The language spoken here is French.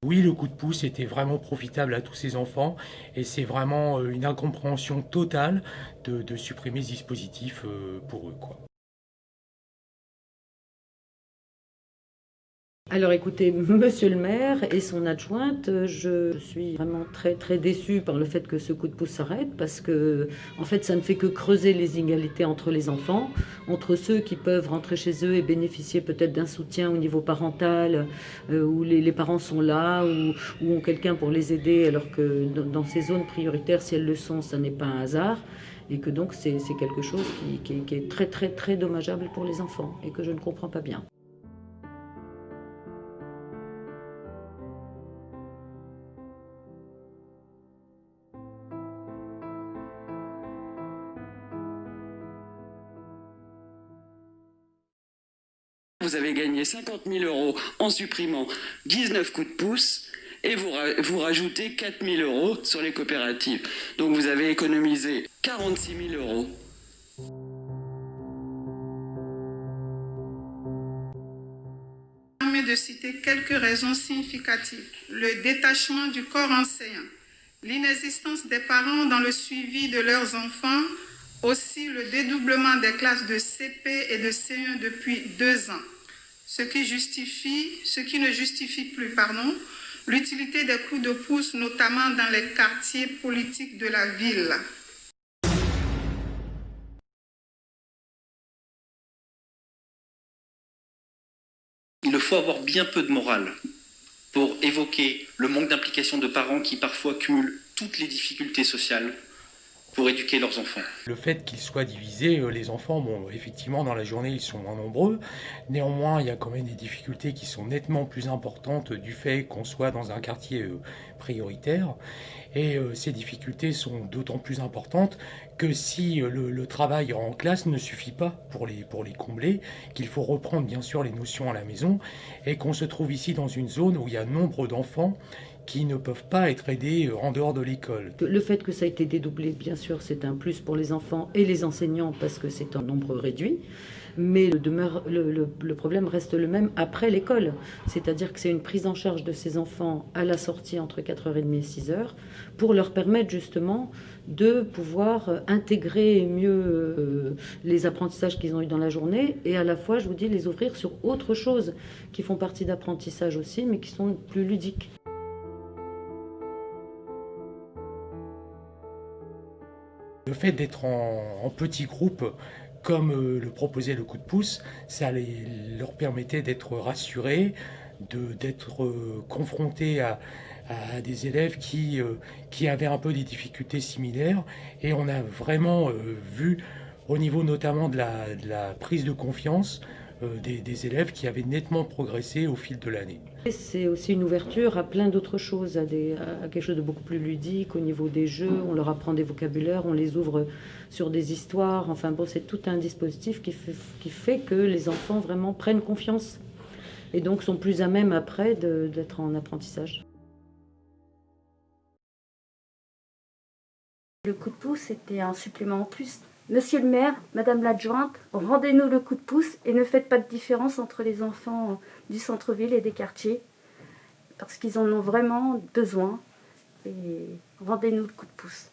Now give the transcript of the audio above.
Oui, le coup de pouce était vraiment profitable à tous ces enfants et c'est vraiment une incompréhension totale de supprimer ce dispositif pour eux, quoi. Alors écoutez, monsieur le maire et son adjointe, je suis vraiment très déçue par le fait que ce coup de pouce s'arrête parce que en fait ça ne fait que creuser les inégalités entre les enfants, entre ceux qui peuvent rentrer chez eux et bénéficier peut-être d'un soutien au niveau parental, où les parents sont là, ou ont quelqu'un pour les aider, alors que dans ces zones prioritaires, si elles le sont, ça n'est pas un hasard. Et que donc c'est quelque chose qui est très dommageable pour les enfants et que je ne comprends pas bien. Vous avez gagné 50 000 € en supprimant 19 coups de pouce et vous rajoutez 4 000 € sur les coopératives. Donc vous avez économisé 46 000 €. Permet de citer quelques raisons significatives. Le détachement du corps enseignant, l'inexistence des parents dans le suivi de leurs enfants, aussi le dédoublement des classes de CP et de C1 depuis 2 ans. Ce qui ne justifie plus, l'utilité des coups de pouce, notamment dans les quartiers politiques de la ville. Il faut avoir bien peu de morale pour évoquer le manque d'implication de parents qui parfois cumulent toutes les difficultés sociales pour éduquer leurs enfants. Le fait qu'ils soient divisés, les enfants, bon, effectivement, dans la journée, ils sont moins nombreux. Néanmoins, il y a quand même des difficultés qui sont nettement plus importantes du fait qu'on soit dans un quartier prioritaire. Et ces difficultés sont d'autant plus importantes que si le travail en classe ne suffit pas pour les combler, qu'il faut reprendre bien sûr les notions à la maison, et qu'on se trouve ici dans une zone où il y a nombre d'enfants qui ne peuvent pas être aidés en dehors de l'école. Le fait que ça a été dédoublé, bien sûr, c'est un plus pour les enfants et les enseignants parce que c'est un nombre réduit. Mais le problème reste le même après l'école. C'est-à-dire que c'est une prise en charge de ces enfants à la sortie entre 4h30 et 6h pour leur permettre justement de pouvoir intégrer mieux les apprentissages qu'ils ont eus dans la journée et à la fois, je vous dis, les ouvrir sur autre chose qui font partie d'apprentissage aussi, mais qui sont plus ludiques. Le fait d'être en petits groupes, comme le proposait le coup de pouce, ça leur permettait d'être rassurés, d'être confrontés à des élèves qui avaient un peu des difficultés similaires. Et on a vraiment vu, au niveau notamment de la prise de confiance, des élèves qui avaient nettement progressé au fil de l'année. C'est aussi une ouverture à plein d'autres choses, à quelque chose de beaucoup plus ludique au niveau des jeux. On leur apprend des vocabulaires, on les ouvre sur des histoires. Enfin bon, c'est tout un dispositif qui fait que les enfants vraiment prennent confiance et donc sont plus à même après d'être en apprentissage. Le coup de pouce était un supplément en plus. Monsieur le maire, madame l'adjointe, rendez-nous le coup de pouce et ne faites pas de différence entre les enfants du centre-ville et des quartiers parce qu'ils en ont vraiment besoin et rendez-nous le coup de pouce.